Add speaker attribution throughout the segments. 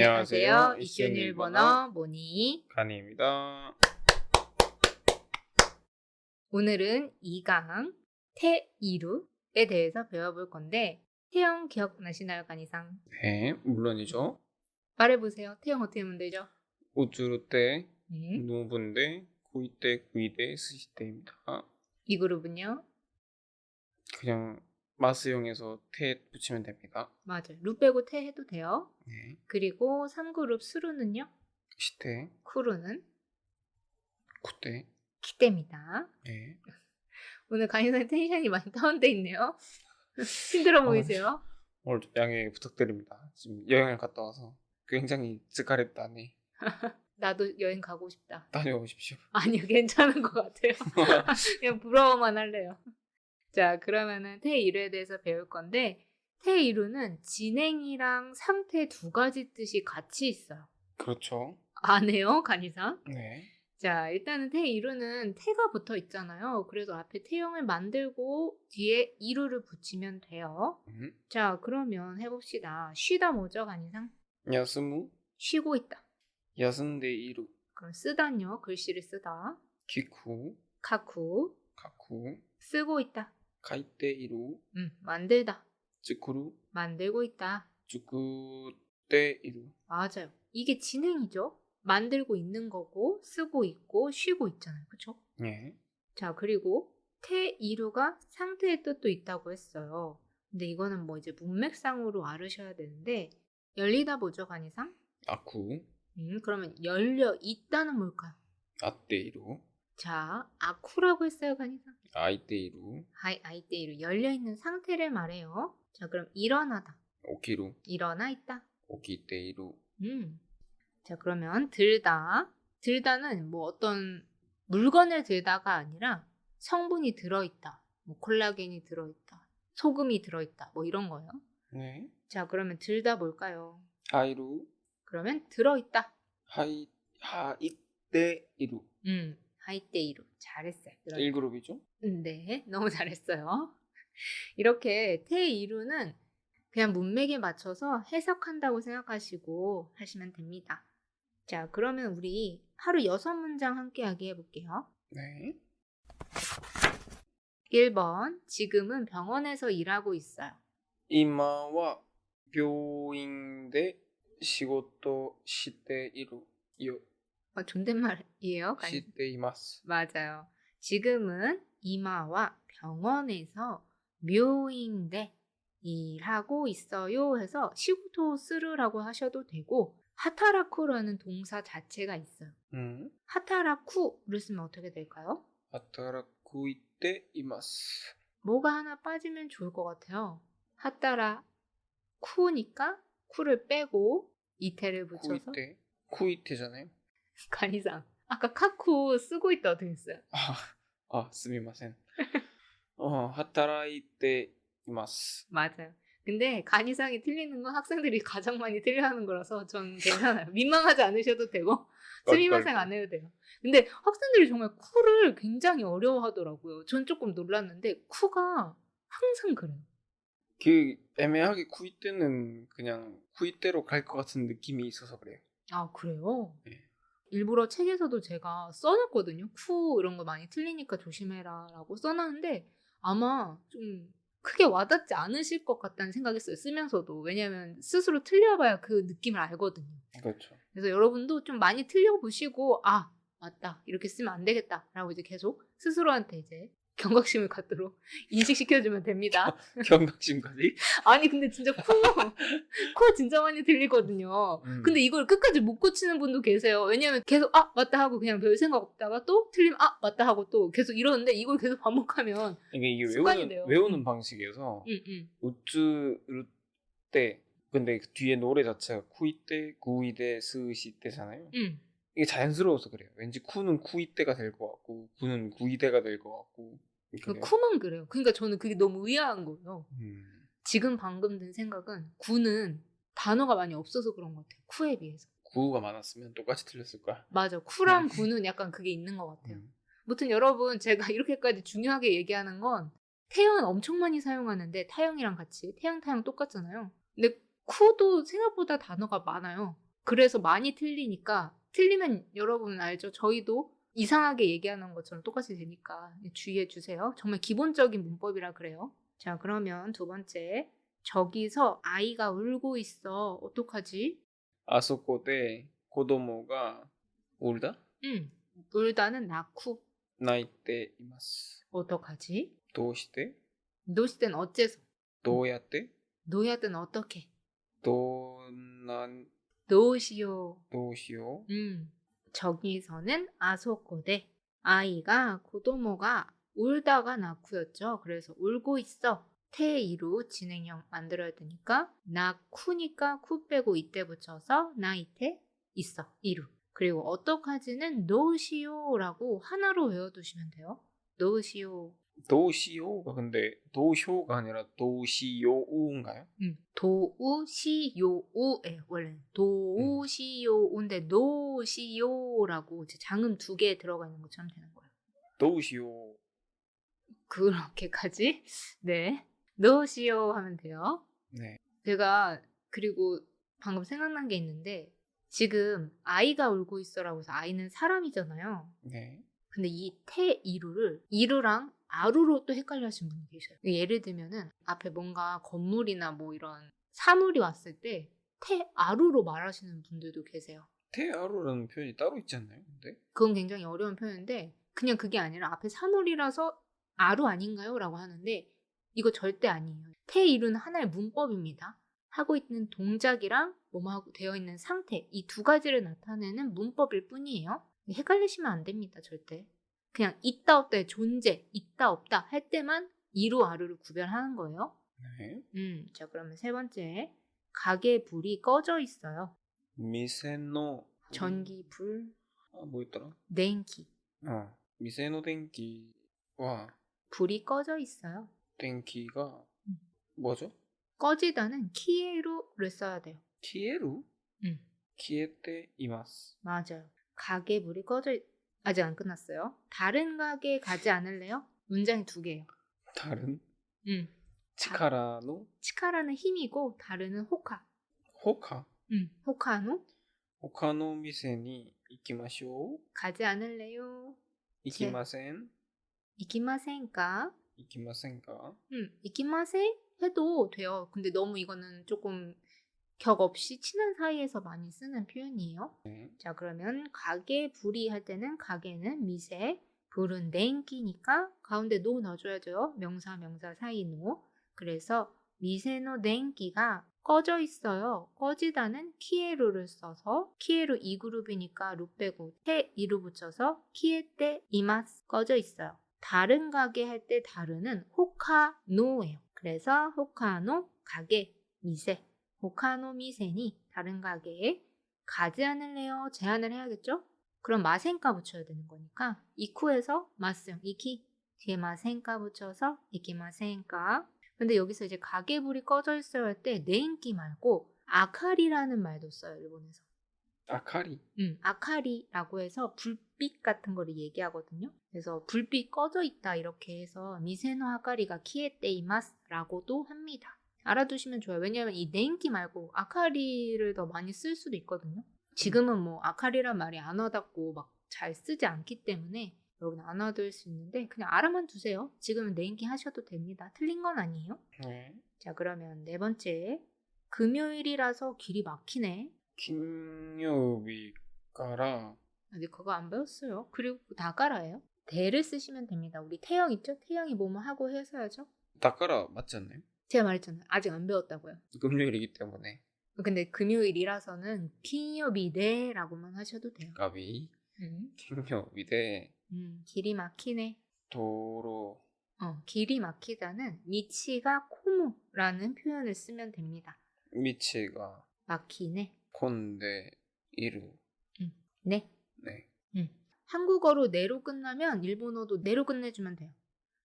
Speaker 1: 안녕하세요. 이슈 일본어 모니
Speaker 2: 간이입니다.
Speaker 1: 오늘은 2강 테이루에 대해서 배워볼 건데 태형 기억나시나요, 간이상?
Speaker 2: 네, 물론이죠.
Speaker 1: 말해보세요. 태형 어떻게 하면 되죠?
Speaker 2: 우쭈루 때,
Speaker 1: 네.
Speaker 2: 노분데, 구이때, 구이데, 스시때입니다.
Speaker 1: 이 그룹은요?
Speaker 2: 그냥 마스용에서 테 붙이면 됩니다.
Speaker 1: 맞아요. 루 빼고 테 해도 돼요.
Speaker 2: 네,
Speaker 1: 그리고 3그룹 수루는요?
Speaker 2: 시테,
Speaker 1: 쿠루는
Speaker 2: 쿠테.
Speaker 1: 키때입니다.
Speaker 2: 네.
Speaker 1: 오늘 간이상 텐션이 많이 다운돼 있네요. 힘들어 보이세요?
Speaker 2: 오늘 좀 양해 부탁드립니다. 지금 여행을 갔다 와서 굉장히 쯔카레다니.
Speaker 1: 나도 여행 가고 싶다.
Speaker 2: 다녀오십시오.
Speaker 1: 아니요, 괜찮은 것 같아요. 그냥 부러워만 할래요. 자, 그러면은 테이루에 대해서 배울 건데 테이루는 진행이랑 상태 두 가지 뜻이 같이 있어요.
Speaker 2: 그렇죠.
Speaker 1: 안 해요, 간이상?
Speaker 2: 네.
Speaker 1: 자, 일단은 테이루는 태가 붙어 있잖아요. 그래서 앞에 태형을 만들고 뒤에 이루를 붙이면 돼요. 자, 그러면 해봅시다. 쉬다 뭐죠, 간이상?
Speaker 2: 야스무,
Speaker 1: 쉬고 있다.
Speaker 2: 야스인데 이루,
Speaker 1: 그럼 쓰다는요, 글씨를 쓰다.
Speaker 2: 키쿠,
Speaker 1: 카쿠,
Speaker 2: 가쿠,
Speaker 1: 쓰고 있다.
Speaker 2: 가이때 이루,
Speaker 1: 만들다.
Speaker 2: 쯔쿠루,
Speaker 1: 만들고 있다.
Speaker 2: 쭈꾸때 이루.
Speaker 1: 맞아요. 이게 진행이죠. 만들고 있는 거고 쓰고 있고 쉬고 있잖아요. 그쵸?
Speaker 2: 네.
Speaker 1: 자, 그리고 테이루가 상태의 뜻도 있다고 했어요. 근데 이거는 뭐 이제 문맥상으로 알으셔야 되는데 열리다 뭐죠, 간이상?
Speaker 2: 아쿠,
Speaker 1: 그러면 열려 있다는 뭘까요?
Speaker 2: 아때 이루,
Speaker 1: 자, 아쿠라고 했어요, 간이상.
Speaker 2: 아이때 이루,
Speaker 1: 아이테이루 열려 있는 상태를 말해요. 자, 그럼 일어나다.
Speaker 2: 오키루,
Speaker 1: 일어나 있다.
Speaker 2: 오키때 이루.
Speaker 1: 자, 그러면 들다. 들다는 뭐 어떤 물건을 들다가 아니라 성분이 들어있다. 뭐 콜라겐이 들어있다. 소금이 들어있다. 뭐 이런 거예요.
Speaker 2: 네.
Speaker 1: 자, 그러면 들다 뭘까요?
Speaker 2: 하이루,
Speaker 1: 그러면 들어있다.
Speaker 2: 하이때 이루.
Speaker 1: 하이테이루. 잘했어요.
Speaker 2: 1그룹이죠?
Speaker 1: 네, 너무 잘했어요. 이렇게 테이루는 그냥 문맥에 맞춰서 해석한다고 생각하시고 하시면 됩니다. 자, 그러면 우리 하루 6문장 함께 하기 해볼게요.
Speaker 2: 네.
Speaker 1: 1번, 지금은 병원에서 일하고 있어요.
Speaker 2: 今は病院で仕事しているよ。
Speaker 1: 존댓말이에요?
Speaker 2: しています。
Speaker 1: 맞아요. 지금은 이마와 병원에서 묘인데 일하고 있어요 해서 시고토 쓰르라고 하셔도 되고 하타라쿠라는 동사 자체가 있어요. 하타라쿠를 쓰면 어떻게 될까요?
Speaker 2: 働いています。
Speaker 1: 뭐가 하나 빠지면 좋을 것 같아요. 하타라쿠니까 쿠를 빼고 이테를 붙여서
Speaker 2: 쿠이테잖아요.
Speaker 1: 간이상. 아까 카쿠 쓰고 있다 어떻게 했어요?
Speaker 2: すみません。働いています。
Speaker 1: 맞아요. 근데 간이상이 틀리는 건 학생들이 가장 많이 틀려하는 거라서 전 괜찮아요. 민망하지 않으셔도 되고 스미마생 안 해도 돼요. 근데 학생들이 정말 쿠를 굉장히 어려워하더라고요. 전 조금 놀랐는데 쿠가 항상 그래요.
Speaker 2: 그 애매하게 쿠이테는 그냥 쿠이테로 갈 것 같은 느낌이 있어서 그래요.
Speaker 1: 아, 그래요?
Speaker 2: 네.
Speaker 1: 일부러 책에서도 제가 써놨거든요. 쿠 이런 거 많이 틀리니까 조심해라 라고 써놨는데 아마 좀 크게 와닿지 않으실 것 같다는 생각했어요. 쓰면서도. 왜냐면 스스로 틀려봐야 그 느낌을 알거든요.
Speaker 2: 그렇죠.
Speaker 1: 그래서 여러분도 좀 많이 틀려보시고 아, 맞다. 이렇게 쓰면 안 되겠다. 라고 이제 계속 스스로한테 이제 경각심을 갖도록 인식시켜주면 됩니다.
Speaker 2: 경각심까지?
Speaker 1: 아니 근데 진짜 코 진짜 많이 들리거든요. 근데 이걸 끝까지 못 고치는 분도 계세요. 왜냐면 계속 아 맞다 하고 그냥 별 생각 없다가 또 틀리면 아 맞다 하고 또 계속 이러는데 이걸 계속 반복하면
Speaker 2: 이게
Speaker 1: 습관이 돼요.
Speaker 2: 외우는 방식에서 우쭈르 때 근데 뒤에 노래 자체가 쿠이때, 구이데, 스시때잖아요. 이게 자연스러워서 그래요. 왠지 쿠는 쿠이때가 될 것 같고 구는 구이데가 될 것 같고.
Speaker 1: 쿠만 그래요. 그러니까 저는 그게 너무 의아한 거예요. 지금 방금 든 생각은 구는 단어가 많이 없어서 그런 것 같아요. 쿠에 비해서.
Speaker 2: 구가 많았으면 똑같이 틀렸을 거야.
Speaker 1: 맞아. 쿠랑 구는 약간 그게 있는 것 같아요. 아무튼 여러분 제가 이렇게까지 중요하게 얘기하는 건 태형 엄청 많이 사용하는데 타형이랑 같이 태형 타형 똑같잖아요. 근데 쿠도 생각보다 단어가 많아요. 그래서 많이 틀리니까 틀리면 여러분 알죠? 저희도 이상하게 얘기하는 것처럼 똑같이 되니까 주의해 주세요. 정말 기본적인 문법이라 그래요. 자, 그러면 두 번째. 저기서 아이가 울고 있어. 어떡하지?
Speaker 2: あそこで子供が울다?
Speaker 1: 울다는 낳고.
Speaker 2: 泣いています。
Speaker 1: 어떡하지?
Speaker 2: どうして?
Speaker 1: 노시땐 어째서?
Speaker 2: どうやって?
Speaker 1: 노야든 어떻게?
Speaker 2: どんな
Speaker 1: 도시요.
Speaker 2: どうしよう?
Speaker 1: 저기서는 아소코데 아이가 고도모가 울다가 낳고였죠. 그래서 울고 있어. 테이로 진행형 만들어야 되니까 낳쿠니까 쿠 빼고 이때 붙여서 나이테 있어. 이루. 그리고 어떡하지는 노시요라고 하나로 외워두시면 돼요. 노시요.
Speaker 2: どうしようが 근데 どうしようが 아니라 どうしよう인가요?
Speaker 1: 도우시요우예요. 원래 도우시요우인데 노시요라고 이제 장음 2개 들어가 있는 것처럼 되는 거예요.
Speaker 2: どうしよう.
Speaker 1: 그렇게까지? 네. 노시요 하면 돼요.
Speaker 2: 네.
Speaker 1: 제가 그리고 방금 생각난 게 있는데 지금 아이가 울고 있어라고 해서 아이는 사람이잖아요.
Speaker 2: 네.
Speaker 1: 근데 이 테이루를 이루랑 아루로 또 헷갈려 하시는 분이 계셔요. 예를 들면은 앞에 뭔가 건물이나 뭐 이런 사물이 왔을 때 테아루로 말하시는 분들도 계세요.
Speaker 2: 테아루라는 표현이 따로 있지 않나요? 근데?
Speaker 1: 그건 굉장히 어려운 표현인데 그냥 그게 아니라 앞에 사물이라서 아루 아닌가요? 라고 하는데 이거 절대 아니에요. 테이루는 하나의 문법입니다. 하고 있는 동작이랑 뭐뭐 되어 있는 상태 이 두 가지를 나타내는 문법일 뿐이에요. 헷갈리시면 안 됩니다. 절대. 그냥 있다 없다의 존재, 있다 없다 할 때만 이루 아루를 구별하는 거예요.
Speaker 2: 네.
Speaker 1: 자, 그러면 세 번째. 가게 불이 꺼져 있어요.
Speaker 2: 미세노
Speaker 1: 전기 불.
Speaker 2: 뭐였더라?
Speaker 1: 덴키.
Speaker 2: 미세노 덴키와
Speaker 1: 불이 꺼져 있어요.
Speaker 2: 덴키가 뭐죠?
Speaker 1: 꺼지다는 키에루를 써야 돼요.
Speaker 2: 키에루? 키에테 이마스.
Speaker 1: 맞아요. 가게 불이 아직 안 끝났어요. 다른 가게 가지 않을래요? 문장이 2개예요.
Speaker 2: 다른?
Speaker 1: うん。
Speaker 2: 치카라노?
Speaker 1: 치카라는 힘이고 다른은 호카.
Speaker 2: 호카?
Speaker 1: 호카노?
Speaker 2: 호카노 미세니 이키마쇼?
Speaker 1: 가지 않을래요?
Speaker 2: 이키마센?
Speaker 1: 이키마센까?
Speaker 2: 이키마센까?
Speaker 1: 이키마센 해도 돼요. 근데 너무 이거는 조금 격 없이 친한 사이에서 많이 쓰는 표현이에요.
Speaker 2: 네.
Speaker 1: 자, 그러면 가게 불이 할 때는 가게는 미세, 불은 덴키니까 가운데 노 넣어줘야죠. 명사 사이 노. 그래서 미세노 덴키가 꺼져 있어요. 꺼지다는 키에루를 써서 키에루 2그룹이니까 루 빼고 테 2루 붙여서 키에테 이마스 꺼져 있어요. 다른 가게 할 때 다른은 호카노예요. 그래서 호카노 가게 미세 호카노 미세니 다른 가게에 가지 않을래요? 제안을 해야겠죠? 그럼 마센가 붙여야 되는 거니까 이쿠에서 마스용 이키 뒤에 마센가 붙여서 이키마센가. 근데 여기서 이제 가게 불이 꺼져 있어야 할 때 네인기 말고 아카리라는 말도 써요. 일본에서.
Speaker 2: 아카리?
Speaker 1: 아카리라고 해서 불빛 같은 거를 얘기하거든요. 그래서 불빛 꺼져 있다 이렇게 해서 미세노 아카리가 키에테 이마스라고도 합니다. 알아두시면 좋아요. 왜냐하면 이 네인기 말고 아카리를 더 많이 쓸 수도 있거든요. 지금은 뭐 아카리란 말이 안 와닿고 막 잘 쓰지 않기 때문에 여러분 안 와닿을 수 있는데 그냥 알아만 두세요. 지금은 네인기 하셔도 됩니다. 틀린 건 아니에요.
Speaker 2: 네.
Speaker 1: 자, 그러면 네 번째. 금요일이라서 길이 막히네.
Speaker 2: 김요일가라.
Speaker 1: 아직 그거 안 배웠어요. 그리고 다까라예요. 대를 쓰시면 됩니다. 우리 태형 있죠? 태형이 뭐뭐 하고 해서야죠.
Speaker 2: 다까라 맞지 않나요?
Speaker 1: 제가 말했잖아요. 아직 안 배웠다고요.
Speaker 2: 금요일이기 때문에.
Speaker 1: 근데 금요일이라서는 kinyo비데라고만 하셔도 돼요.
Speaker 2: 까비. 김요일에
Speaker 1: 길이 막히네.
Speaker 2: 도로.
Speaker 1: 길이 막히다는 미치가 코무라는 표현을 쓰면 됩니다.
Speaker 2: 미치가
Speaker 1: 막히네.
Speaker 2: 콘데 이루.
Speaker 1: 네.
Speaker 2: 네.
Speaker 1: 한국어로 네로 끝나면 일본어도 네로 끝내주면 돼요.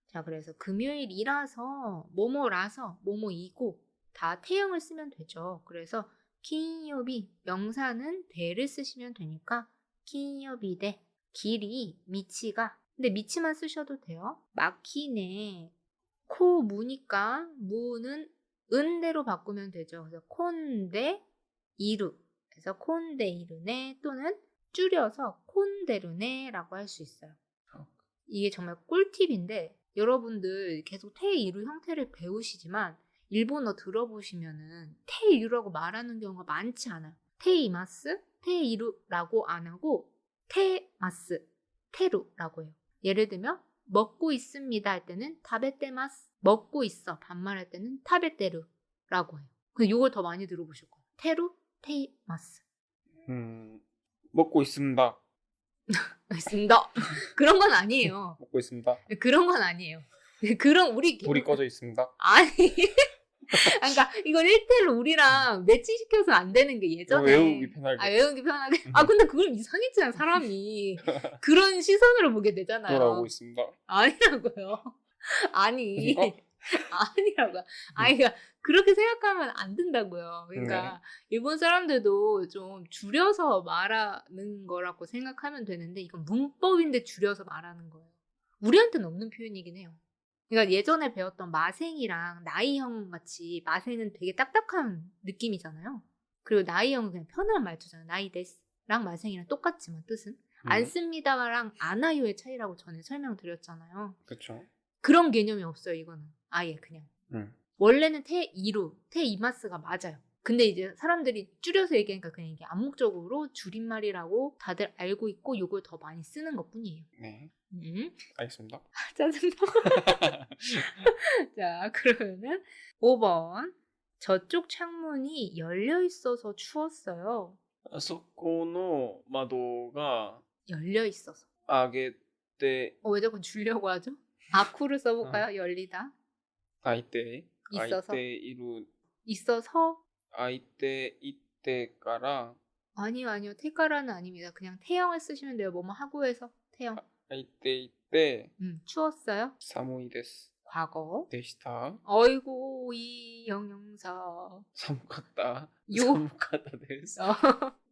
Speaker 1: 자, 그래서 금요일이라서 뭐뭐라서 뭐뭐이고 다 태형을 쓰면 되죠. 그래서 kinyobi 명사는 대를 쓰시면 되니까 kinyobi대 길이 미치가 근데 미치만 쓰셔도 돼요. 막히네. 코 무니까 무는 은대로 바꾸면 되죠. 그래서 콘데 이루 그래서 콘데이르네 또는 줄여서 콘데르네라고 할 수 있어요. 이게 정말 꿀팁인데 여러분들 계속 테이루 형태를 배우시지만 일본어 들어보시면은 테이루라고 말하는 경우가 많지 않아요. 테이마스, 테이루라고 안 하고 테마스, 테루라고 해요. 예를 들면 먹고 있습니다 할 때는 타베테마스, 먹고 있어 반말할 때는 타베테루라고 해요. 근데 이걸 더 많이 들어보실 거예요. 테루, 테이마스.
Speaker 2: 먹고 있습니다.
Speaker 1: 있습니다. 그런 건 아니에요.
Speaker 2: 먹고 있습니다.
Speaker 1: 그런 건 아니에요. 그런 우리
Speaker 2: 불이 꺼져 있습니다.
Speaker 1: 아니. 그러니까 이건 1대1로 우리랑 매치시켜서 안 되는 게 예전에
Speaker 2: 외우기 편하게.
Speaker 1: 외우기 편하게. 근데 그걸 이상했잖아 사람이. 그런 시선으로 보게 되잖아요.
Speaker 2: 돌아오고 있습니다.
Speaker 1: 아니라고요. 아니. 아니라고요. 아니 그러니까 그렇게 생각하면 안 된다고요. 그러니까 일본 사람들도 좀 줄여서 말하는 거라고 생각하면 되는데 이건 문법인데 줄여서 말하는 거예요. 우리한테는 없는 표현이긴 해요. 그러니까 예전에 배웠던 마생이랑 나이형 같이 마생은 되게 딱딱한 느낌이잖아요. 그리고 나이형은 그냥 편한 말투잖아요. 나이데스랑 마생이랑 똑같지만 뜻은 안 씁니다랑 안 와요의 차이라고 전에 설명드렸잖아요.
Speaker 2: 그렇죠.
Speaker 1: 그런 개념이 없어요. 이거는 아예 그냥 원래는 테이루, 테이마스가 맞아요. 근데 이제 사람들이 줄여서 얘기하니까 그냥 이게 암묵적으로 줄임말이라고 다들 알고 있고 이걸 더 많이 쓰는 것뿐이에요.
Speaker 2: 네. 알겠습니다.
Speaker 1: 짜증나. 자, 그러면은 5번. 저쪽 창문이 열려 있어서 추웠어요.
Speaker 2: そこの窓が
Speaker 1: 열려 있어서.
Speaker 2: 上げて
Speaker 1: 왜 자꾸 주려고 하죠? 아쿠를 써볼까요? 열리다.
Speaker 2: 開いて
Speaker 1: 있어서.
Speaker 2: 開いている
Speaker 1: 있어서.
Speaker 2: 開いていってから
Speaker 1: 아니요. 테카라는 아닙니다. 그냥 태형을 쓰시면 돼요. 뭐뭐 하고 해서 태형.
Speaker 2: 開いていて
Speaker 1: 추웠어요.
Speaker 2: 寒いです
Speaker 1: 과거.
Speaker 2: でした
Speaker 1: 어이구 이 형용사.
Speaker 2: 寒かった
Speaker 1: 요.
Speaker 2: 寒かったです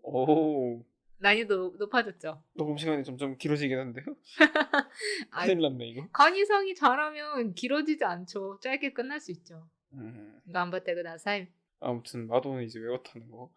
Speaker 2: 오
Speaker 1: 난이도 높아졌죠.
Speaker 2: 녹음 시간이 점점 길어지긴 한데요. 큰일 났네 이거.
Speaker 1: 간이성이 잘하면 길어지지 않죠. 짧게 끝날 수 있죠. 간바테 그다사이.
Speaker 2: 아무튼 마도는 이제 외웠다는 거.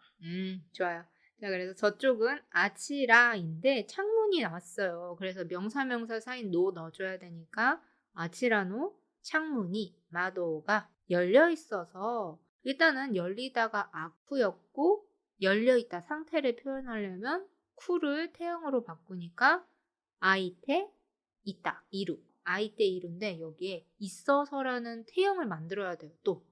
Speaker 1: 좋아요. 자, 그래서 저쪽은 아치라인데 창문이 나왔어요. 그래서 명사 사인 노 넣어줘야 되니까 아치라노 창문이 마도가 열려 있어서 일단은 열리다가 아쿠였고 열려있다 상태를 표현하려면 쿠를 태형으로 바꾸니까 아이테 있다 이루 아이테 이루인데 여기에 있어서라는 태형을 만들어야 돼요. 또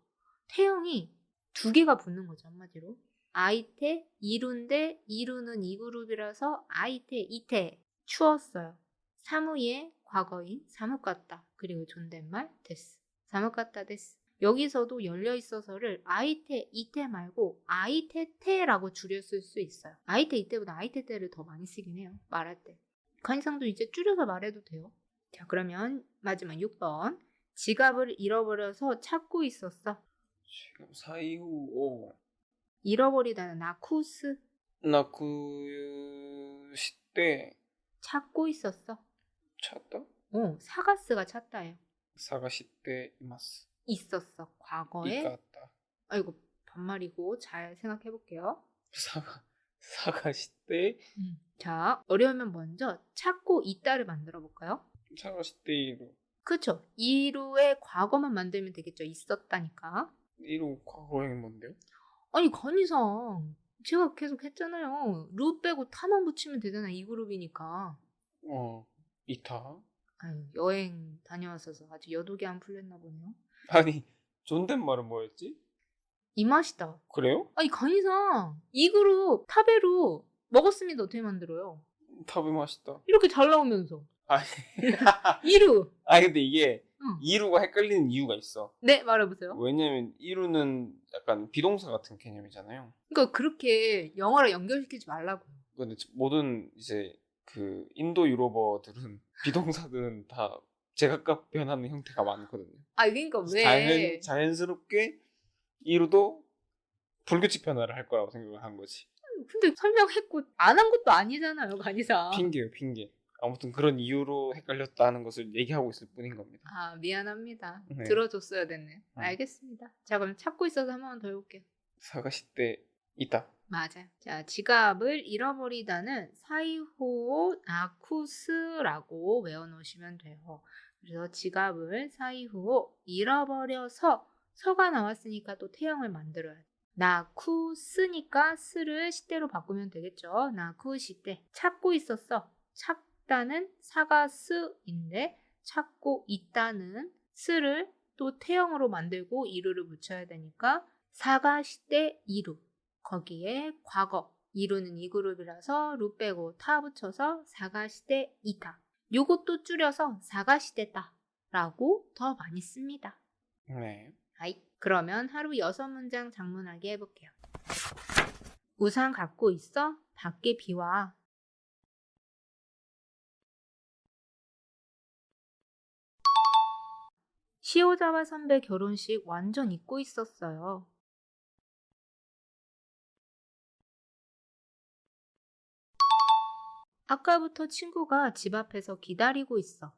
Speaker 1: 태형이 두 개가 붙는 거죠. 한마디로 아이테 이루인데 이루는 이 그룹이라서 아이테 이테 추웠어요. 사무의 과거인 사무갔다 그리고 존댓말 데스 사무갔다 데스 여기서도 열려있어서를 아이테 이테 말고 아이테테라고 줄였을 수 있어요. 아이테 이테보다 아이테테를 더 많이 쓰긴 해요. 말할 때. 간이상도 이제 줄여서 말해도 돼요. 자, 그러면 마지막 6번. 지갑을 잃어버려서 찾고 있었어.
Speaker 2: 지갑 사이후
Speaker 1: 잃어버리다는 나쿠스.
Speaker 2: なくして
Speaker 1: 찾고 있었어.
Speaker 2: 찾다?
Speaker 1: 사가스가 찾다예요.
Speaker 2: 探しています
Speaker 1: 있었어. 과거에.
Speaker 2: 이까다.
Speaker 1: 아이고 반말이고 잘 생각해 볼게요.
Speaker 2: 探して
Speaker 1: 자, 어려우면 먼저 찾고 있다를 만들어 볼까요?
Speaker 2: 探している
Speaker 1: 그쵸. 이루의 과거만 만들면 되겠죠. 있었다니까.
Speaker 2: 이루 과거형이 뭔데요?
Speaker 1: 아니 건이상 제가 계속 했잖아요. 루 빼고 타만 붙이면 되잖아. 이 그룹이니까.
Speaker 2: 이타?
Speaker 1: 아유, 여행 다녀왔어서 아주 여독이 안 풀렸나 보네요.
Speaker 2: 아니 존댓말은 뭐였지?
Speaker 1: 이 맛이다.
Speaker 2: 그래요?
Speaker 1: 아니 건이상 이 그룹 타베로 먹었습니다. 어떻게 만들어요?
Speaker 2: 타베 맛있다.
Speaker 1: 이렇게 잘 나오면서.
Speaker 2: 아니
Speaker 1: 이루.
Speaker 2: 아니 근데 이게 이루가 헷갈리는 이유가 있어.
Speaker 1: 네, 말해보세요.
Speaker 2: 왜냐면 이루는 약간 비동사 같은 개념이잖아요.
Speaker 1: 그러니까 그렇게 영어랑 연결시키지 말라고요.
Speaker 2: 근데 모든 이제 그 인도 유럽어들은 비동사들은 다 제각각 변하는 형태가 많거든요.
Speaker 1: 그러니까 왜?
Speaker 2: 자연스럽게 이루도 불규칙 변화를 할 거라고 생각을 한 거지.
Speaker 1: 근데 설명했고 안 한 것도 아니잖아요, 간이상.
Speaker 2: 핑계요, 핑계. 아무튼 그런 이유로 헷갈렸다는 것을 얘기하고 있을 뿐인 겁니다.
Speaker 1: 미안합니다.
Speaker 2: 네.
Speaker 1: 들어줬어야 됐네. 알겠습니다. 자, 그럼 찾고 있어서 한 번 더 해볼게요.
Speaker 2: 探して 있다.
Speaker 1: 맞아요. 자, 지갑을 잃어버리다는 사이후오 나쿠스라고 외워놓으시면 돼요. 그래서 지갑을 사이후오 잃어버려서 서가 나왔으니까 또 태형을 만들어야 돼. 나쿠스니까 스를 시대로 바꾸면 되겠죠. 나쿠시대. 찾고 있었어. 찾다는 사가 스인데 찾고 있다는 스를 또 태형으로 만들고 이루를 붙여야 되니까 사가 시대 이루. 거기에 과거, 이루는 이 그룹이라서 루 빼고 타 붙여서 사가시대 이타. 요것도 줄여서 사가시대다 라고 더 많이 씁니다.
Speaker 2: 네.
Speaker 1: 아이, 그러면 하루 6문장 장문하기 해볼게요. 우산 갖고 있어? 밖에 비 와. 시오자와 선배 결혼식 완전 잊고 있었어요. 아까부터 친구가 집 앞에서 기다리고 있어.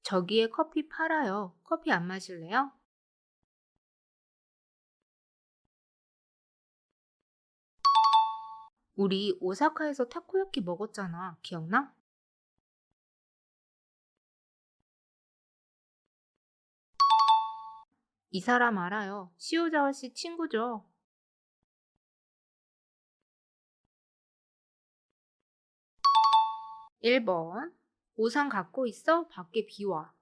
Speaker 1: 저기에 커피 팔아요. 커피 안 마실래요? 우리 오사카에서 타코야키 먹었잖아. 기억나? 이 사람 알아요. 시오자와 씨 친구죠. 1번. 우산 갖고 있어? 밖에 비 와.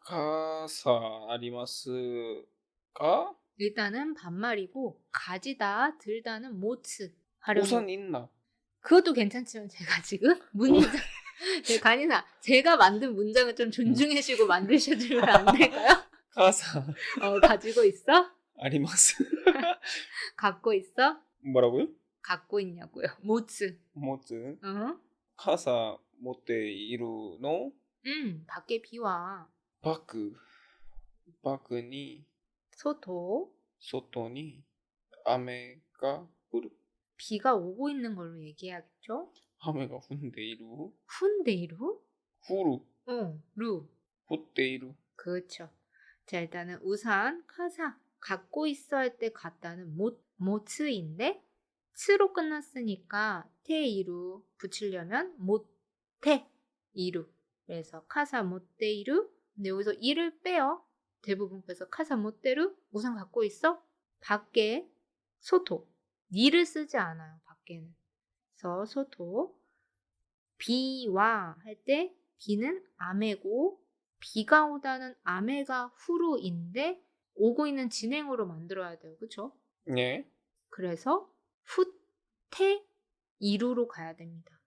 Speaker 2: 가사 아리마스か?
Speaker 1: 일단은 반말이고 가지다 들다는 모츠
Speaker 2: 우산 있나?
Speaker 1: 그것도 괜찮지만 제가 지금 문장 간이사 제가 만든 문장을 좀 존중해주고 만드셔주면 안 될까요?
Speaker 2: 가사
Speaker 1: 가지고 있어?
Speaker 2: 아리마스.
Speaker 1: 갖고 있어?
Speaker 2: 뭐라고요?
Speaker 1: 갖고 있냐고요. 모츠.
Speaker 2: 持つ
Speaker 1: 어?
Speaker 2: 傘持っているの?
Speaker 1: 밖에 비 와.
Speaker 2: バッグに
Speaker 1: 소토.
Speaker 2: 外に雨が降る.
Speaker 1: 비가 오고 있는 걸로 얘기해야겠죠?
Speaker 2: 雨が降っている?
Speaker 1: 훈데이루?
Speaker 2: 降る
Speaker 1: 루.
Speaker 2: 降っている.
Speaker 1: 그렇죠. 자, 일단은 우산, 카사. 갖고 있어 할 때 갖다는 모츠인데 츠로 끝났으니까 테이루 붙이려면 모테 이루. 그래서 카사 모테이루. 근데 여기서 이를 빼요. 대부분 그래서 카사 모테루 우산 갖고 있어? 밖에 소토. 니를 쓰지 않아요. 밖에는. 그래서 소토. 비와 할 때 비는 아메고 비가 오다는 아메가 후루인데 오고 있는 진행으로 만들어야 돼요. 그쵸?
Speaker 2: 네.
Speaker 1: 그래서 후테 이루로 가야 됩니다.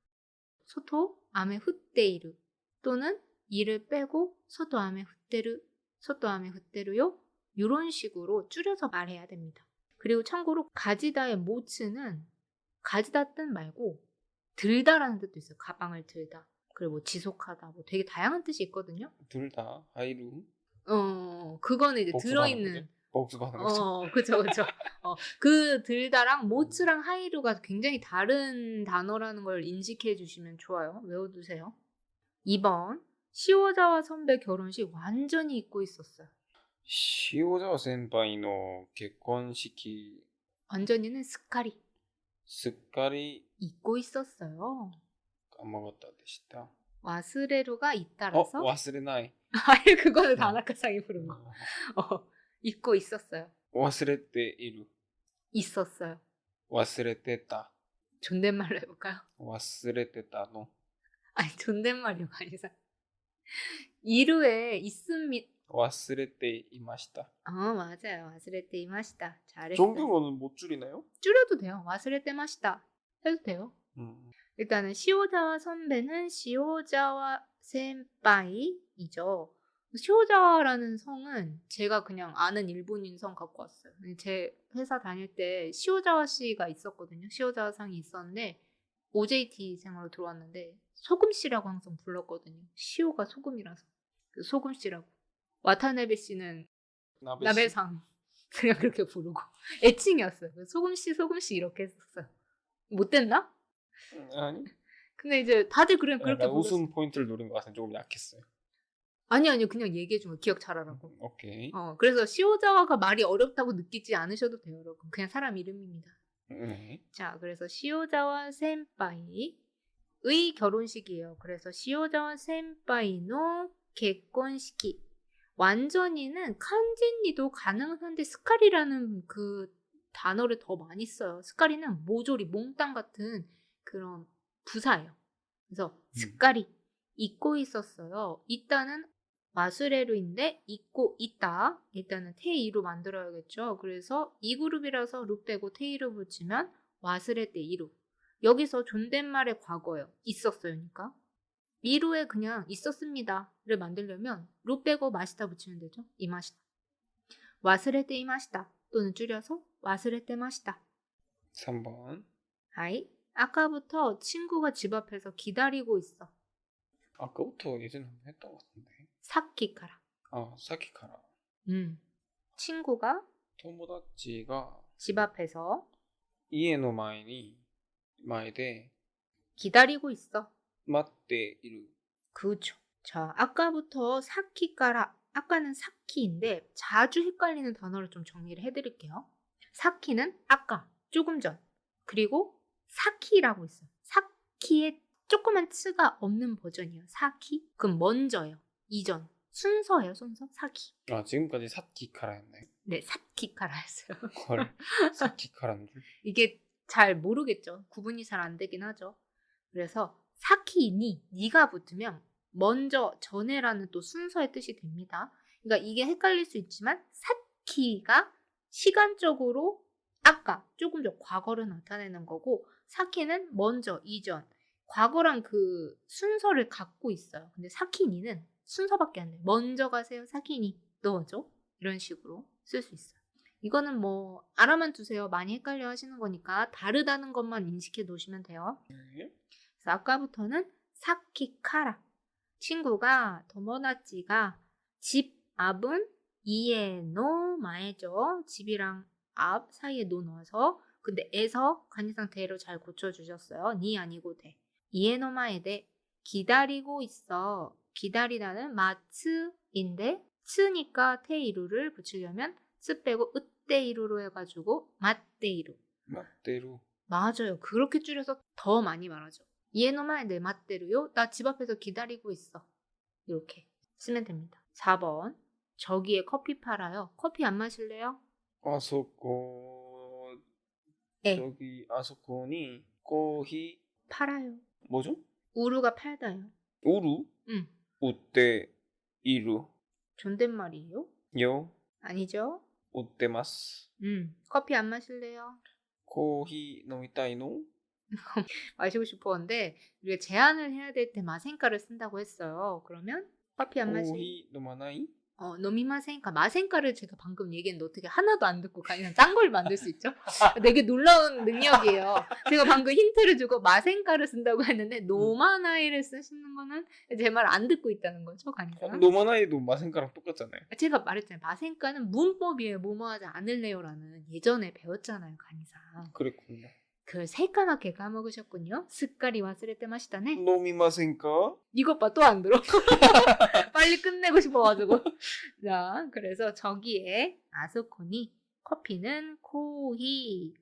Speaker 1: 소토 아메 후테이루 또는 이를 빼고 소토 아메 후테루 소토 아메 후테루요. 이런 식으로 줄여서 말해야 됩니다. 그리고 참고로 가지다의 모츠는 가지다 뜻 말고 들다라는 뜻도 있어요. 가방을 들다. 그리고 뭐 지속하다. 뭐 되게 다양한 뜻이 있거든요.
Speaker 2: 들다 하이루.
Speaker 1: 그거는 이제
Speaker 2: 복습하는
Speaker 1: 들어있는.
Speaker 2: 복습하는 거죠.
Speaker 1: 그쵸. 그 들다랑 모츠랑 하이루가 굉장히 다른 단어라는 걸 인식해 주시면 좋아요. 외워두세요. 2번. 시오자와 선배 결혼식 완전히 잊고 있었어요.
Speaker 2: 시오자와 선배의 결혼식
Speaker 1: 완전히는 스카리.
Speaker 2: すっかり
Speaker 1: 잊고 있었어요.
Speaker 2: 까먹었다でした.
Speaker 1: 와스레루가 잇따라서
Speaker 2: 忘れない.
Speaker 1: 아예 그거는 다나카상이 부른 거. 잊고 있었어요.
Speaker 2: 忘れている.
Speaker 1: 있었어요.
Speaker 2: 忘れてた.
Speaker 1: 존댓말로 해볼까요?
Speaker 2: 忘れてたの.
Speaker 1: 아니 존댓말이요 아니사. 이루에 있음이
Speaker 2: 忘れていました.
Speaker 1: 맞아요. 와스레테 이마시다. 잘했어요.
Speaker 2: 정규어는 못 줄이나요?
Speaker 1: 줄여도 돼요. 와스레테 마시다 해도 돼요. 일단은 시오자와 선배는 시오자와 센파이이죠. 시오자와라는 성은 제가 그냥 아는 일본인 성 갖고 왔어요. 제 회사 다닐 때 시오자와 씨가 있었거든요. 시오자와 상이 있었는데 OJT 생으로 들어왔는데 소금 씨라고 항상 불렀거든요. 시오가 소금이라서 소금 씨라고. 와타나베 씨는 나베상 그냥 그렇게 부르고 애칭이었어요. 소금 씨 이렇게 했었어요. 못됐나?
Speaker 2: 아니.
Speaker 1: 근데 이제 다들 그렇게
Speaker 2: 약간
Speaker 1: 불렀어요.
Speaker 2: 웃음 포인트를 노린 것 같아요. 조금 약했어요.
Speaker 1: 아니요. 그냥 얘기해 준 거 기억 잘하라고.
Speaker 2: 오케이.
Speaker 1: 그래서 시오자와가 말이 어렵다고 느끼지 않으셔도 돼요, 여러분. 그냥 사람 이름입니다.
Speaker 2: 네.
Speaker 1: 자, 그래서 시오자와 센파이의 결혼식이에요. 그래서 시오자와 센파이의 결혼식. 완전히는 칸진리도 가능한데 스카리라는 그 단어를 더 많이 써요. 스카리는 모조리 몽땅 같은 그런 부사예요. 그래서 스카리 잊고 있었어요. 있다는 마스레루인데 잊고 있다. 일단은 테이로 만들어야겠죠. 그래서 이 그룹이라서 루 빼고 테이로 붙이면 와스레 때 이루. 여기서 존댓말의 과거예요. 있었어요니까. 이루에 그냥 있었습니다를 만들려면 루 빼고 마시다 붙이면 되죠. 이마시다. 와스레 때 이마시다 또는 줄여서 와스레 때 마시다.
Speaker 2: 3번.
Speaker 1: 하이. 아까부터 친구가 집 앞에서 기다리고 있어.
Speaker 2: 아까부터 예전에 한번 했던 것 같은데.
Speaker 1: 사키카라.
Speaker 2: 사키카라.
Speaker 1: 친구가
Speaker 2: 友達が
Speaker 1: 집 앞에서
Speaker 2: 家の前で
Speaker 1: 기다리고 있어.
Speaker 2: 待っている.
Speaker 1: 그렇죠. 자, 아까부터 사키카라. 아까는 사키인데 자주 헷갈리는 단어를 좀 정리를 해드릴게요. 사키는 아까, 조금 전. 그리고 사키라고 있어요. 사키에 조그만 츠가 없는 버전이에요. 사키. 그럼 먼저예요. 이전. 순서예요, 순서. 사키.
Speaker 2: 지금까지 사키카라였나요?
Speaker 1: 네, 사키카라였어요.
Speaker 2: 헐. 사키카라인 줄.
Speaker 1: 이게 잘 모르겠죠. 구분이 잘 안 되긴 하죠. 그래서 사키니, 니가 붙으면 먼저, 전에라는 또 순서의 뜻이 됩니다. 그러니까 이게 헷갈릴 수 있지만 사키가 시간적으로 아까, 조금 전 과거를 나타내는 거고 사키는 먼저, 이전, 과거랑 그 순서를 갖고 있어요. 근데 사키니는 순서밖에 안 돼요. 먼저 가세요. 사키니 넣어줘. 이런 식으로 쓸 수 있어요. 이거는 뭐 알아만 두세요. 많이 헷갈려 하시는 거니까 다르다는 것만 인식해 놓으시면 돼요. 그래서 아까부터는 사키카라. 친구가 도모다치가 집 앞은 이에노 마에죠. 집이랑 앞 사이에 노 넣어서 근데 에서 간이상 대로 잘 고쳐주셨어요. 니 아니고 대. 이에노 마에 대 기다리고 있어. 기다리다는 마츠인데 츠니까 테이루를 붙이려면 츠 빼고 으떼이루로 해가지고 맞떼이루.
Speaker 2: 맞대로.
Speaker 1: 맞아요. 그렇게 줄여서 더 많이 말하죠. 이에노마에 내 맞대로요. 나 집 앞에서 기다리고 있어. 이렇게 쓰면 됩니다. 4번. 저기에 커피 팔아요. 커피 안 마실래요?
Speaker 2: 아소코
Speaker 1: 네.
Speaker 2: 저기 아소코니 코히
Speaker 1: 팔아요.
Speaker 2: 뭐죠?
Speaker 1: 우루가 팔다요.
Speaker 2: 우루?
Speaker 1: 응.
Speaker 2: 우떼 이루.
Speaker 1: 존댓말이에요?
Speaker 2: 요
Speaker 1: 아니죠?
Speaker 2: 우떼마스.
Speaker 1: 커피 안 마실래요?
Speaker 2: 코히 노미타이노?
Speaker 1: 마시고 싶었는데 우리가 제안을 해야 될 때 마센가를 쓴다고 했어요. 그러면 커피 안 마실
Speaker 2: 코히 노마나이?
Speaker 1: 노미마센가. 마센가를 제가 방금 얘기했는데 어떻게 하나도 안 듣고 그냥 짠 걸 만들 수 있죠? 되게 놀라운 능력이에요. 제가 방금 힌트를 주고 마센가를 쓴다고 했는데 노마나이를 쓰시는 거는 제 말 안 듣고 있다는 거죠, 간이상.
Speaker 2: 노마나이도 마센가랑 똑같잖아요.
Speaker 1: 제가 말했잖아요. 마센가는 문법이에요. 뭐뭐하지 않을래요라는 예전에 배웠잖아요, 간이상.
Speaker 2: 그랬군요.
Speaker 1: 그걸 새까맣게 까먹으셨군요. 스까리 와스레 때 마시다네.
Speaker 2: 노미마센가?
Speaker 1: 이것 봐, 또 안 들어. 빨리 끝내고 싶어가지고. 자, 그래서 저기에 아소코니 커피는 코히.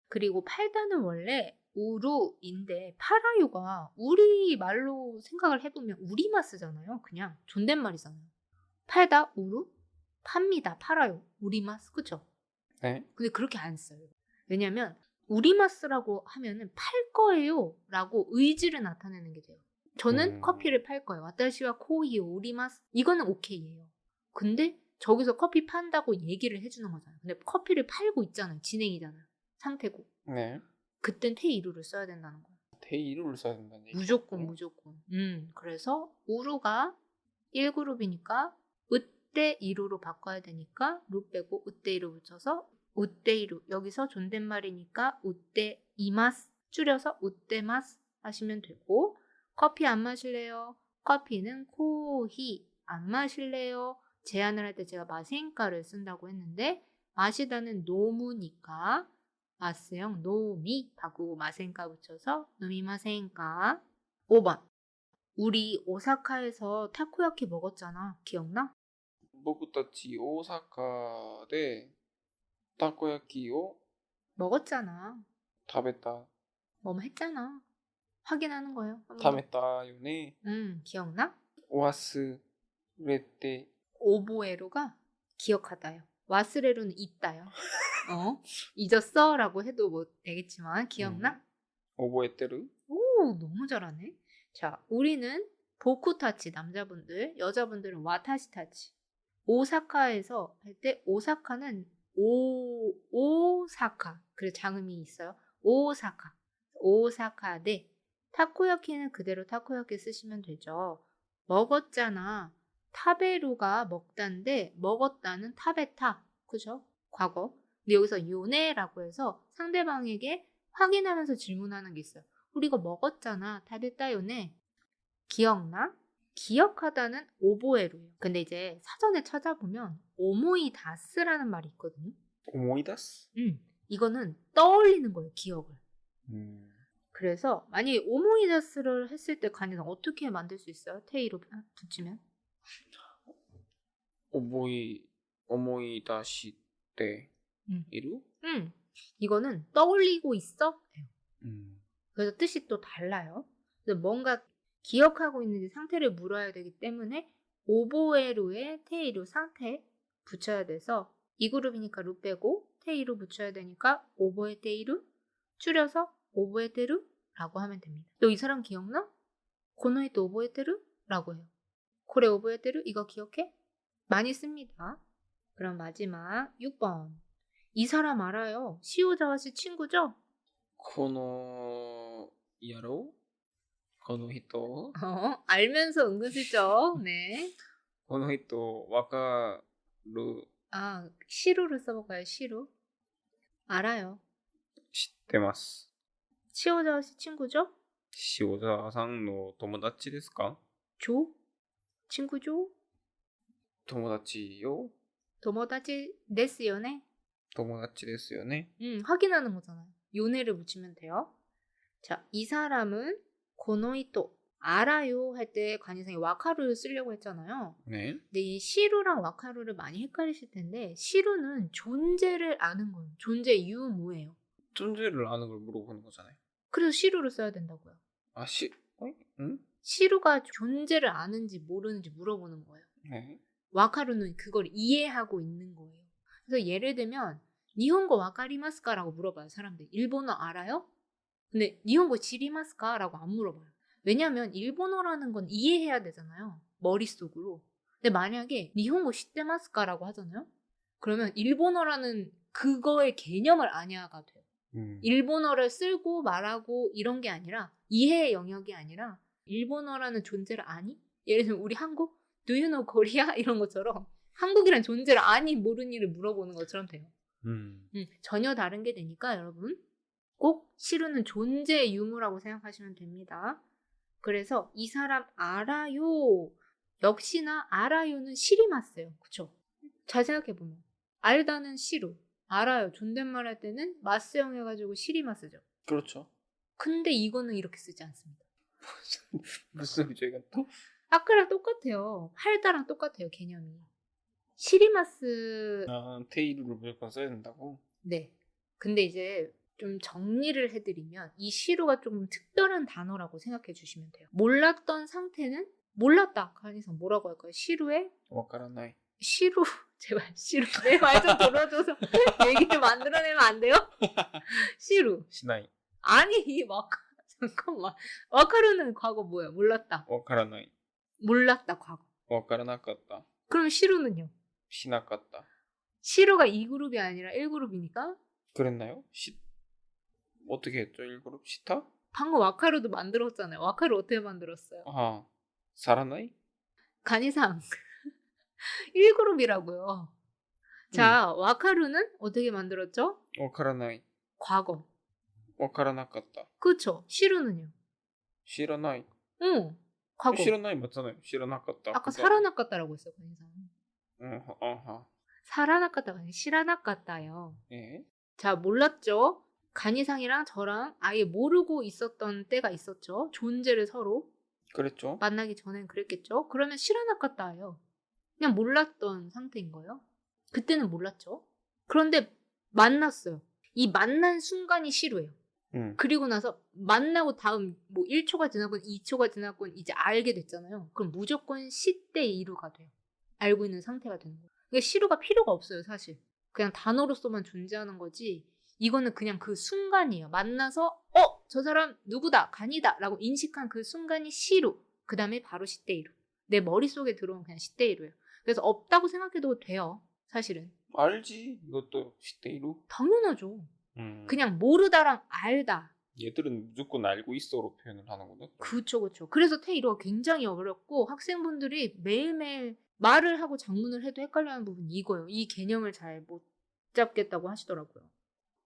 Speaker 1: 그리고 팔다는 원래 우루인데 파라유가 우리 말로 생각을 해보면 우리마 쓰잖아요. 그냥 존댓말이잖아요. 팔다 우루? 팝니다. 팔아요. 우리마스. 그쵸?
Speaker 2: 네.
Speaker 1: 근데 그렇게 안 써요. 왜냐면 우리마스라고 하면은 팔 거예요 라고 의지를 나타내는 게 돼요. 저는 커피를 팔 거예요. 와타시와 코히오 우리마스. 이거는 오케이예요. 근데 저기서 커피 판다고 얘기를 해주는 거잖아요. 근데 커피를 팔고 있잖아요. 진행이잖아요. 상태고.
Speaker 2: 네.
Speaker 1: 그땐 테이루를 써야 된다는 거예요.
Speaker 2: 테이루를 써야 된다는 얘기죠.
Speaker 1: 무조건. 그래서 우루가 1그룹이니까 으떼 이루로 바꿔야 되니까 루 빼고 으떼 이루 붙여서 우떼이루. 여기서 존댓말이니까 우떼 이마스 줄여서 우떼마스 하시면 되고 커피 안 마실래요? 커피는 코히. 안 마실래요? 제안을 할 때 제가 마센가를 쓴다고 했는데 마시다는 노무니까 마스형 노미 바꾸고 마센가 붙여서 노미마센가. 5번. 우리 오사카에서 타코야키 먹었잖아. 기억나?
Speaker 2: 僕たち大阪でたこ焼きを
Speaker 1: 먹었잖아.
Speaker 2: 食べた
Speaker 1: 뭐뭐 했잖아. 확인하는 거예요. 한 번
Speaker 2: 食
Speaker 1: 더.
Speaker 2: べたよね
Speaker 1: 기억나?
Speaker 2: 忘れて
Speaker 1: 오보에로가 기억하다요. 와스레로는 있다요. 잊었어? 라고 해도 뭐 되겠지만 기억나?
Speaker 2: 覚えてる
Speaker 1: 오, 너무 잘하네. 자, 우리는 보쿠타치 남자분들, 여자분들은 와타시타치. 오사카에서 할 때 오사카는 오사카. 그래 장음이 있어요. 오사카. 오사카 대 타코야키는 그대로 타코야키 쓰시면 되죠. 먹었잖아. 타베루가 먹다인데 먹었다는 타베타. 그죠? 과거. 근데 여기서 요네라고 해서 상대방에게 확인하면서 질문하는 게 있어요. 우리 이거 먹었잖아. 타베타 요네. 기억나? 기억하다는 오보에로예요. 근데 이제 사전에 찾아보면 오모이다스라는 말이 있거든요.
Speaker 2: 思い出す
Speaker 1: 이거는 떠올리는 거예요. 기억을.
Speaker 2: うん
Speaker 1: 그래서 만약에 오모이다스를 했을 때 간이상 어떻게 만들 수 있어요? 테이로 붙이면?
Speaker 2: 思い出している
Speaker 1: 이거는 떠올리고 있어?
Speaker 2: 음.
Speaker 1: 그래서 뜻이 또 달라요. 그래서 뭔가 기억하고 있는지 상태를 물어야 되기 때문에 오보에루에 테이루 상태 붙여야 돼서 이 그룹이니까 루 빼고 테이루 붙여야 되니까 오보에 테이루 줄여서 오보에 테루라고 하면 됩니다. 너 이 사람 기억나? 고노이토 오보에 테루라고 해요. 고래 오보에 테루 이거 기억해? 많이 씁니다. 그럼 마지막 6번. 이 사람 알아요. 시오자와 씨 친구죠?
Speaker 2: この野郎この人
Speaker 1: 알면서 은근슬쩍. 네.
Speaker 2: この人わかる
Speaker 1: 아, 시루를 써볼까요? 시루. 알아요.
Speaker 2: 知ってます
Speaker 1: 시오자와 씨 친구죠?
Speaker 2: 塩沢さんの友達ですか
Speaker 1: 조? 친구죠?
Speaker 2: 友達よ
Speaker 1: 도모다치 데스요네.
Speaker 2: 友達ですよね
Speaker 1: 확인하는 거잖아요. 요네를 붙이면 돼요. 자, 이 사람은 고노이토 알아요 할 때 간이상이 와카루를 쓰려고 했잖아요.
Speaker 2: 네
Speaker 1: 근데 이 시루랑 와카루를 많이 헷갈리실 텐데 시루는 존재를 아는 거예요. 존재 유무예요.
Speaker 2: 존재를 아는 걸 물어보는 거잖아요
Speaker 1: 그래서 시루를 써야 된다고요.
Speaker 2: 아 응?
Speaker 1: 시루가 존재를 아는지 모르는지 물어보는 거예요.
Speaker 2: 네
Speaker 1: 와카루는 그걸 이해하고 있는 거예요. 그래서 예를 들면 니혼고 와카리마스까라고 물어봐요. 사람들. 일본어 알아요? 근데 니혼고 지리마스까라고 안 물어봐요. 왜냐면 일본어라는 건 이해해야 되잖아요. 머릿속으로. 근데 만약에 니혼고 시테마스까라고 하잖아요. 그러면 일본어라는 그거의 개념을 아냐가 돼요. 일본어를 쓰고 말하고 이런 게 아니라 이해의 영역이 아니라 일본어라는 존재를 아니? 예를 들면 우리 한국 Do you know Korea? 이런 것처럼 한국이란 존재를 아니 모르니를 물어보는 것처럼 돼요. 전혀 다른 게 되니까 여러분 꼭 시루는 존재의 유무라고 생각하시면 됩니다. 그래서 이 사람 알아요. 역시나 알아요는 시리마스예요. 그쵸? 잘 생각해보면 알다는 시루, 알아요. 존댓말 할 때는 마스형 해가지고 시리마스죠.
Speaker 2: 그렇죠
Speaker 1: 근데 이거는 이렇게 쓰지 않습니다.
Speaker 2: 무슨 소리죠 이건 또?
Speaker 1: 아까랑 똑같아요. 할다랑 똑같아요. 개념이. 시리마스.
Speaker 2: 아 테이루를 무조건 써야 된다고?
Speaker 1: 네. 근데 이제 좀 정리를 해드리면 이 시루가 좀 특별한 단어라고 생각해 주시면 돼요. 몰랐던 상태는 몰랐다. 간이상 뭐라고 할까요? 시루에
Speaker 2: わからない
Speaker 1: 시루 제발 시루 내 말 좀 들어줘서 얘기 좀 만들어내면 안 돼요? 시루
Speaker 2: しない
Speaker 1: 아니 잠깐만 와카루는 과거 뭐야? 몰랐다.
Speaker 2: わからない
Speaker 1: 몰랐다 과거.
Speaker 2: わからなかった
Speaker 1: 그럼 시루는요?
Speaker 2: しなかった
Speaker 1: 시루가 2그룹이 아니라 1그룹이니까
Speaker 2: 그랬나요? 어떻게 했죠? 1그룹 시타?
Speaker 1: 방금 와카루도 만들었잖아요. 와카루 어떻게 만들었어요?
Speaker 2: 아, 살아나이?
Speaker 1: 간이상 1그룹이라고요. 자, 와카루는 어떻게 만들었죠?
Speaker 2: わからない.
Speaker 1: 과거.
Speaker 2: わからなかった.
Speaker 1: 그쵸? 시루는요?
Speaker 2: 知らない.
Speaker 1: 응. 과거.
Speaker 2: 知らない 맞잖아요. 知らなかった.
Speaker 1: 아까 살아났겠다라고 했어요, 간이상.
Speaker 2: 아하.
Speaker 1: 살아났겠다가 아니라 실아났겠다요.
Speaker 2: 예?
Speaker 1: 자, 몰랐죠? 간이상이랑 저랑 아예 모르고 있었던 때가 있었죠. 존재를 서로.
Speaker 2: 그랬죠.
Speaker 1: 만나기 전엔 그랬겠죠. 그러면 시라나카타예요. 그냥 몰랐던 상태인 거예요. 그때는 몰랐죠. 그런데 만났어요. 이 만난 순간이 시루예요. 그리고 나서 만나고 다음 뭐 1초가 지나건 2초가 지나건 이제 알게 됐잖아요. 그럼 무조건 시대 이루가 돼요. 알고 있는 상태가 되는 거예요. 그러니까 시루가 필요가 없어요, 사실. 그냥 단어로서만 존재하는 거지. 이거는 그냥 그 순간이에요. 만나서 저 사람 누구다, 간이다 라고 인식한 그 순간이 시루. 그 다음에 바로 시대 이루. 내 머릿속에 들어오면 그냥 시대 이루예요. 그래서 없다고 생각해도 돼요, 사실은.
Speaker 2: 알지. 이것도 시대이루.
Speaker 1: 당연하죠. 그냥 모르다랑 알다.
Speaker 2: 얘들은 무조건 알고 있어로 표현을 하는구나.
Speaker 1: 그쵸. 그래서 테이루가 굉장히 어렵고 학생분들이 매일매일 말을 하고 장문을 해도 헷갈려하는 부분이 이거예요. 이 개념을 잘 못 잡겠다고 하시더라고요.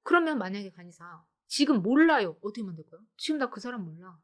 Speaker 1: 그러면 만약에 간이사 지금 몰라요. 어떻게 만들까요? 지금 나 그 사람 몰라.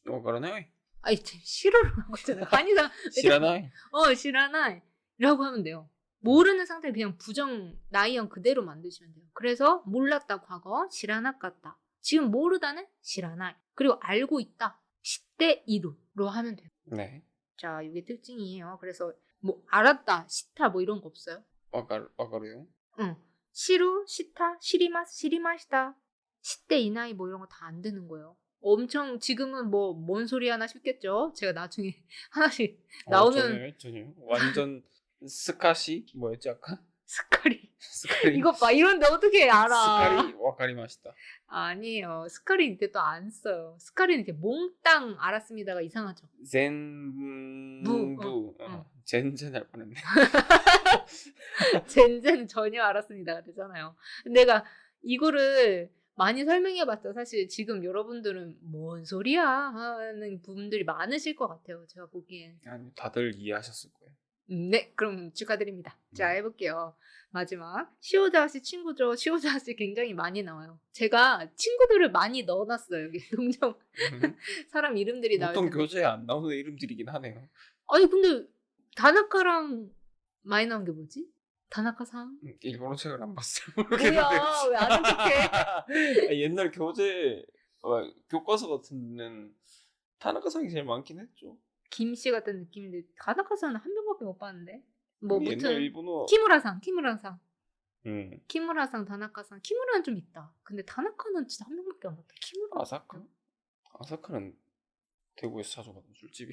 Speaker 2: わからない
Speaker 1: 아니 싫어를 한 거잖아요. 간이사
Speaker 2: 知らない
Speaker 1: 싫어나이 라고 하면 돼요. 모르는 상태를 그냥 부정 나이언 그대로 만드시면 돼요. 그래서 몰랐다 과거 시라나까다. 지금 모르다는 시라나이. 그리고 알고 있다 시대 이루로 하면 돼요.
Speaker 2: 네.
Speaker 1: 자, 이게 특징이에요. 그래서 뭐 알았다 시타 뭐 이런 거 없어요.
Speaker 2: わかるよ
Speaker 1: 응. 시루 시타 시리마스 시리마시다 시대 이나이 뭐 이런 거 다 안 되는 거예요. 엄청 지금은 뭐 뭔 소리 하나 싶겠죠. 제가 나중에 하나씩 나오면
Speaker 2: 전혀요. 완전 스카시 뭐였지 아까?
Speaker 1: 스카리
Speaker 2: 스카리.
Speaker 1: 이것 봐 이런데 어떻게 알아?
Speaker 2: 스카리 와카리마시다.
Speaker 1: 아니에요. 스카리 이때 또 안 써요. 스카리는 이렇게 몽땅 알았습니다가 이상하죠.
Speaker 2: 젠부. 젠젠 할 뻔했네.
Speaker 1: 젠젠은 전혀 알았습니다가 되잖아요. 내가 이거를 많이 설명해봤자 사실 지금 여러분들은 뭔 소리야 하는 분들이 많으실 것 같아요. 제가 보기엔.
Speaker 2: 아니 다들 이해하셨을 거예요.
Speaker 1: 네, 그럼 축하드립니다. 자, 해볼게요. 마지막. 시오자씨 친구죠. 시오자씨 굉장히 많이 나와요. 제가 친구들을 많이 넣어놨어요. 여기 동정 사람 이름들이 나올
Speaker 2: 보통
Speaker 1: 텐데.
Speaker 2: 교재에 안 나오는 이름들이긴 하네요.
Speaker 1: 아니 근데 다나카랑 많이 나온 게 뭐지? 다나카상?
Speaker 2: 일본어 책을 안 봤어요.
Speaker 1: 뭐야 왜 아는 척해?
Speaker 2: 옛날 교재 교과서 같은 데는 타나카상이 제일 많긴 했죠.
Speaker 1: 김씨 같은 느낌인데 다나카상은 한 명밖에 못 봤는데. 뭐
Speaker 2: 옛날
Speaker 1: 무튼
Speaker 2: 일본어.
Speaker 1: 키무라상.
Speaker 2: 음.
Speaker 1: 키무라상, 다나카상. 키무라는 좀 있다. 근데 다나카는 진짜 한 명밖에 안 봤다. 키무라.
Speaker 2: 아사카는 대구에서 자주 가는 술집이.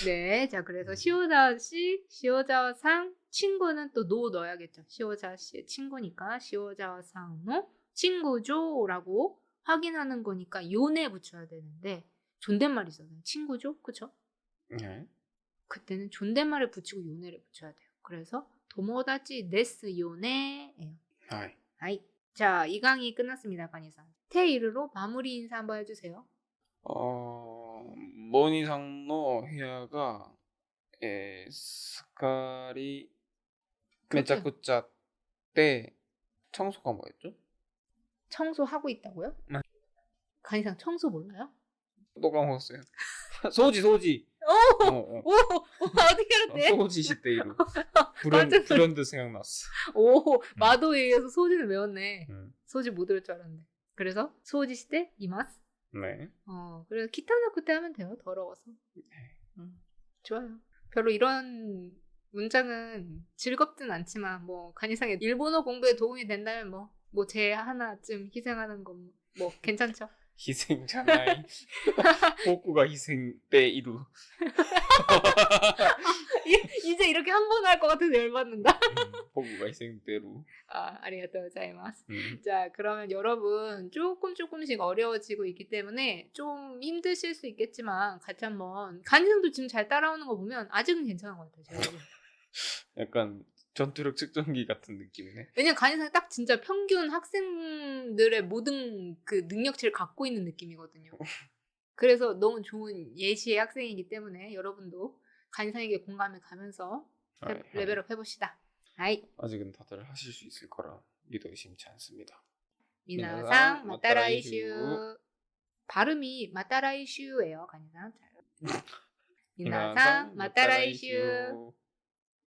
Speaker 1: 네, 자 그래서 시오자씨, 시오자상 친구는 또 노 넣어야겠죠. 시오자씨의 친구니까 시오자상의 친구죠라고 확인하는 거니까 요네 붙여야 되는데 존댓말이잖아요. 친구죠, 그쵸?
Speaker 2: 네.
Speaker 1: 그때는 존댓말을 붙이고 요네를 붙여야 돼요. 그래서 도모다치 데스 요네예요. 하이. 자, 이 강의 끝났습니다, 간이상. 테이르로 마무리 인사 한번 해주세요.
Speaker 2: モニさんの部屋が、すっかりめちゃくちゃあって 청소가 뭐였죠?
Speaker 1: 청소하고 있다고요?
Speaker 2: 네.
Speaker 1: 간이상 청소 몰라요?
Speaker 2: 또 까먹었어요. 소지.
Speaker 1: 오, 어떻게 알았대?
Speaker 2: 소지 시대이루.
Speaker 1: 맞아.
Speaker 2: 불현듯 생각났어.
Speaker 1: 오, 마도에 의해서 소지는 외웠네.
Speaker 2: 음.
Speaker 1: 소지 못 외울 줄 알았는데. 그래서 소지 시대 이마스.
Speaker 2: 네.
Speaker 1: 그래서 키타나 그때 하면 돼요. 더러워서. 좋아요. 별로 이런 문장은 즐겁진 않지만 뭐 간이상의 일본어 공부에 도움이 된다면 뭐 제 하나쯤 희생하는 건 뭐 괜찮죠.
Speaker 2: 희생잖아요. 복구가 희생 때 이루.
Speaker 1: 이제 이렇게 한 번 할 것 같아서 열받는다.
Speaker 2: 복구가 희생 때루.
Speaker 1: 아리가또 고자이마스. 자, 그러면 여러분 조금씩 어려워지고 있기 때문에 좀 힘드실 수 있겠지만 같이 한번 간이상도 지금 잘 따라오는 거 보면 아직은 괜찮은 것 같아요. 저는.
Speaker 2: 약간 전투력 측정기 같은 느낌이네.
Speaker 1: 왜냐면 간이상 딱 진짜 평균 학생들의 모든 그 능력치를 갖고 있는 느낌이거든요. 그래서 너무 좋은 예시의 학생이기 때문에 여러분도 간이상에게 공감을 가면서 레벨업 해봅시다. 하이.
Speaker 2: 아직은 다들 하실 수 있을 거라 믿어 의심치 않습니다.
Speaker 1: 미나상 마타라이슈. 발음이 마타라이슈예요. 간이상. 미나상 마타라이슈.